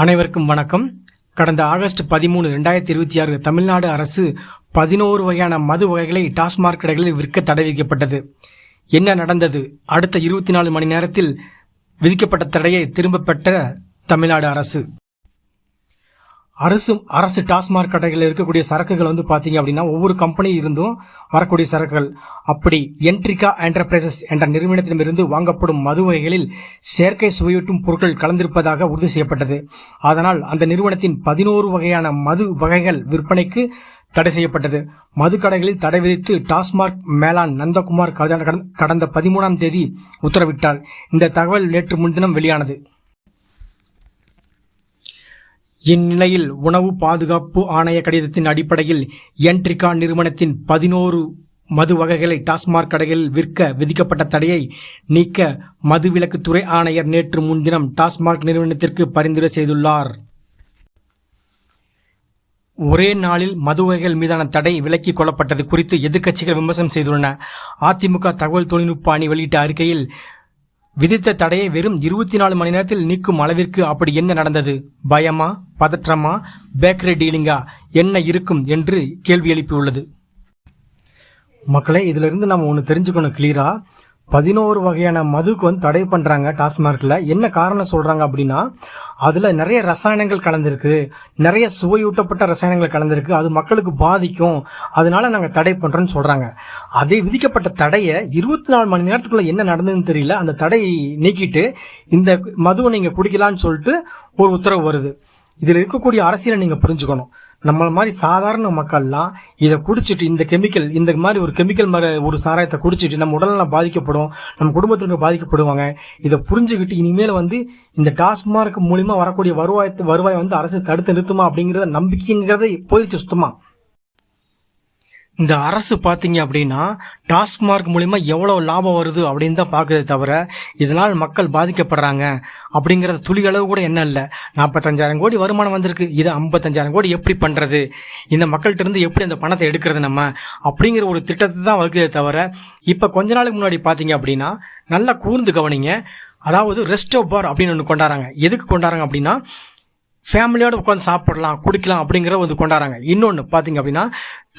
அனைவருக்கும் வணக்கம். கடந்த ஆகஸ்ட் 13, 2026 தமிழ்நாடு அரசு 11 வகையான மது வகைகளை டாஸ்மாக் கடைகளில் விற்க தடை விதிக்கப்பட்டது. என்ன நடந்தது? அடுத்த 24 மணி நேரத்தில் விதிக்கப்பட்ட தடையை திரும்ப பெற்ற தமிழ்நாடு அரசு டாஸ்மாக் கடைகளில் இருக்கக்கூடிய சரக்குகள் பார்த்தீங்க அப்படின்னா ஒவ்வொரு கம்பெனி இருந்தும் வரக்கூடிய சரக்குகள். அப்படி என்ட்ரிகா என்டர்பிரைசஸ் என்ற நிறுவனத்திடமிருந்து வாங்கப்படும் மது வகைகளில் செயற்கை சுவையூட்டும் பொருட்கள் கலந்திருப்பதாக உறுதி செய்யப்பட்டது. அதனால் அந்த நிறுவனத்தின் 11 வகையான மது வகைகள் விற்பனைக்கு தடை செய்யப்பட்டது. மது கடைகளில் தடை விதித்து டாஸ்மாக் மேலான் நந்தகுமார் கடந்த 13ஆம் தேதி உத்தரவிட்டார். இந்த தகவல் நேற்று முன்தினம் வெளியானது. இந்நிலையில் உணவு பாதுகாப்பு ஆணைய கடிதத்தின் அடிப்படையில் என்ட்ரிகா நிறுவனத்தின் 11 மது வகைகளை டாஸ்மாக் கடைகளில் விற்க விதிக்கப்பட்ட தடையை நீக்க மதுவிலக்குத்துறை ஆணையர் நேற்று முன்தினம் டாஸ்மாக் நிறுவனத்திற்கு பரிந்துரை செய்துள்ளார். ஒரே நாளில் மது வகைகள் மீதான தடை விலக்கிக் கொள்ளப்பட்டது குறித்து எதிர்க்கட்சிகள் விமர்சனம் செய்துள்ளன. அதிமுக தகவல் தொழில்நுட்ப அணி வெளியிட்ட அறிக்கையில் விதித்த தடையை வெறும் 24 மணி நேரத்தில் நீக்கும் அளவிற்கு அப்படி என்ன நடந்தது? பயமா, பதற்றமா, பேக்கரி டீலிங்கா என்ன இருக்கும் என்று கேள்வி எழுப்பியுள்ளது. மக்களே, இதிலிருந்து நம்ம ஒன்று தெரிஞ்சுக்கணும் கிளியரா. 11 வகையான மதுக்கு தடை பண்ணுறாங்க டாஸ்மார்க்கில். என்ன காரணம் சொல்கிறாங்க அப்படின்னா, அதில் நிறைய ரசாயனங்கள் கலந்துருக்கு, நிறைய சுவையூட்டப்பட்ட ரசாயனங்கள் கலந்துருக்கு, அது மக்களுக்கு பாதிக்கும், அதனால நாங்கள் தடை பண்ணுறோன்னு சொல்கிறாங்க. அதே விதிக்கப்பட்ட தடையை 24 மணி நேரத்துக்குள்ளே என்ன நடந்ததுன்னு தெரியல, அந்த தடை நீக்கிட்டு இந்த மதுவை நீங்கள் குடிக்கலான்னு சொல்லிட்டு ஒரு உத்தரவு வருது. இதில் இருக்கக்கூடிய அரசியலை நீங்கள் புரிஞ்சுக்கணும். நம்மள மாதிரி சாதாரண மக்கள்லாம் இதை குடிச்சிட்டு இந்த மாதிரி ஒரு கெமிக்கல் ஒரு சாராயத்தை குடிச்சிட்டு நம்ம உடல்நலம் பாதிக்கப்படும், நம்ம குடும்பத்திற்கு பாதிக்கப்படுவாங்க. இதை புரிஞ்சுக்கிட்டு இனிமேல் இந்த டாஸ்மாக் மூலிமா வரக்கூடிய வருவாய் அரசு தடுத்து நிறுத்துமா அப்படிங்கிறத நம்பிக்கைங்கிறத போயிடுச்சு சுத்தமா. இந்த அரசு பார்த்தீங்க அப்படின்னா டாஸ்மாக் மூலிமா எவ்வளோ லாபம் வருது அப்படின்னு தான் பார்க்குறதே தவிர இதனால் மக்கள் பாதிக்கப்படுறாங்க அப்படிங்கிறத துளி அளவு கூட என்ன இல்லை. 45,000 கோடி வருமானம் வந்திருக்கு, இதை 55,000 கோடி எப்படி பண்ணுறது, இந்த மக்கள்கிட்ட இருந்து எப்படி அந்த பணத்தை எடுக்கிறது நம்ம அப்படிங்கிற ஒரு திட்டத்தை தான் வகுக்கிறதே தவிர. இப்போ கொஞ்ச நாளுக்கு முன்னாடி பார்த்தீங்க அப்படின்னா நல்லா கூர்ந்து கவனிங்க, அதாவது ரெஸ்டோ பார் அப்படின்னு ஒன்று கொண்டாடுறாங்க. எதுக்கு கொண்டாடுறாங்க அப்படின்னா ஃபேமிலியோடு உட்காந்து சாப்பிடலாம், குடிக்கலாம் அப்படிங்கிற கொண்டாடுறாங்க. இன்னொன்று பார்த்தீங்க அப்படின்னா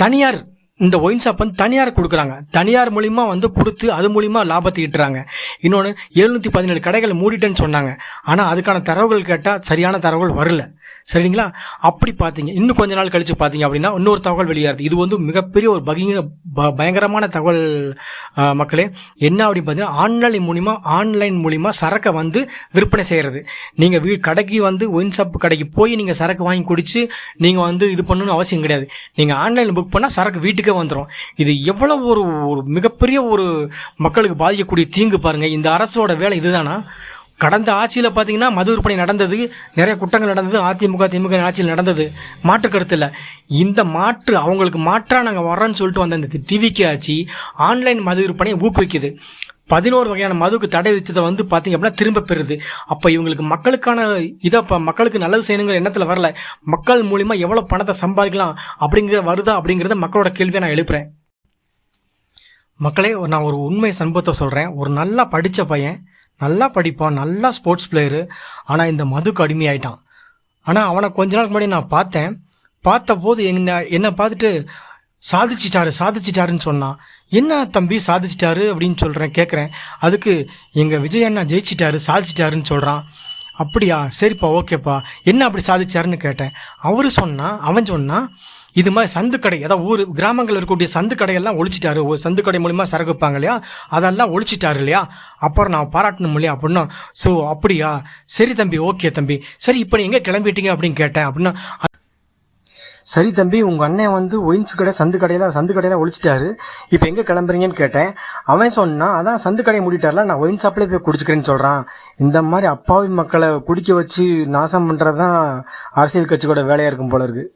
தனியார் இந்த ஒயின் ஷாப் தனியார் கொடுக்குறாங்க, தனியார் மூலிமா கொடுத்து அது மூலிமா லாபத்தை ஈட்டுறாங்க. இன்னொன்று 717 கடைகள் மூடிட்டேன்னு சொன்னாங்க, ஆனால் அதுக்கான தரவுகள் கேட்டால் சரியான தரவுகள் வரல. சரிங்களா? அப்படி பார்த்தீங்க. இன்னும் கொஞ்ச நாள் கழித்து பார்த்தீங்க அப்படின்னா இன்னொரு தகவல் வெளியாகுது. இது மிகப்பெரிய ஒரு பயங்கரமான தகவல் மக்களே. என்ன அப்படின்னு பார்த்தீங்கன்னா ஆன்லைன் மூலிமா சரக்கை விற்பனை செய்கிறது. நீங்கள் கடைக்கு ஒயின் ஷாப் கடைக்கு போய் நீங்கள் சரக்கு வாங்கி குடித்து நீங்கள் இது பண்ணணும்னு அவசியம் கிடையாது. நீங்கள் ஆன்லைனில் புக் பண்ணால் சரக்கு வீட்டுக்கே வந்துடும். இது எவ்வளோ ஒரு மிகப்பெரிய ஒரு மக்களுக்கு பாதிக்கக்கூடிய தீங்கு பாருங்கள். இந்த அரசோட வேலை இதுதானா? கடந்த ஆட்சியில் பார்த்தீங்கன்னா மது விற்பனை நடந்தது, நிறைய குற்றங்கள் நடந்தது, திமுக ஆட்சியில் நடந்தது, மாற்று கருத்து இல்லை. இந்த அவங்களுக்கு மாற்றாக நாங்கள் வர்றோன்னு சொல்லிட்டு வந்த இந்த டிவிக்கு ஆட்சி ஆன்லைன் மது விற்பனையை ஊக்குவிக்குது. 11 வகையான மதுக்கு தடை விதிச்சதை பார்த்தீங்க அப்படின்னா திரும்ப பெறுது. அப்போ இவங்களுக்கு மக்களுக்கு நல்லது செய்யணுங்கிற எண்ணத்தில் வரல, மக்கள் மூலிமா எவ்வளோ பணத்தை சம்பாதிக்கலாம் அப்படிங்கிறத மக்களோட கேள்வியை நான் எழுப்புறேன். மக்களே, நான் ஒரு உண்மை சம்பவத்தை சொல்கிறேன். ஒரு நல்லா படித்த பையன், நல்லா படிப்பான், நல்லா ஸ்போர்ட்ஸ் பிளேயரு, ஆனால் இந்த மதுக்கு அடிமையாயிட்டான். ஆனால் அவனை கொஞ்ச நாளுக்கு முன்னாடி நான் பார்த்தபோது என்னை பார்த்துட்டு சாதிச்சிட்டாருன்னு சொன்னான். என்ன தம்பி சாதிச்சிட்டாரு அப்படின்னு கேட்குறேன். அதுக்கு எங்கள் விஜய் அண்ணா சாதிச்சிட்டாருன்னு சொல்கிறான். அப்படியா, சரிப்பா, ஓகேப்பா, என்ன அப்படி சாதிச்சாருன்னு கேட்டேன். அவன் சொன்னான் இது மாதிரி சந்து கடை, ஏதாவது கிராமங்களில் இருக்கக்கூடிய சந்து கடையெல்லாம் ஒழிச்சிட்டாரு, சந்து கடை மூலிமா சரக்கு வைப்பாங்க இல்லையா, அதெல்லாம் ஒழிச்சிட்டாரு இல்லையா, அப்புறம் நான் பாராட்டணும் இல்லையா அப்படின்னா. ஸோ அப்படியா, சரி தம்பி, ஓகே தம்பி, சரி இப்போ எங்கே கிளம்பிட்டீங்க அப்படின்னு கேட்டேன். அப்படின்னா சரி தம்பி, உங்கள் அண்ணன் ஒயின்ஸ் கடை சந்து கடையெல்லாம் ஒழிச்சிட்டாரு, இப்போ எங்கே கிளம்புறீங்கன்னு கேட்டேன். அவன் சொன்னான், அதான் சந்து கடையை மூடிட்டார்ல, நான் ஒயின் ஷாப்லேயே போய் குடிச்சுக்கிறேன்னு சொல்கிறான். இந்த மாதிரி அப்பாவி மக்களை குடிக்க வச்சு நாசம் பண்ணுறது தான் அரசியல் கட்சியோட வேலையாக இருக்கும் போல இருக்குது.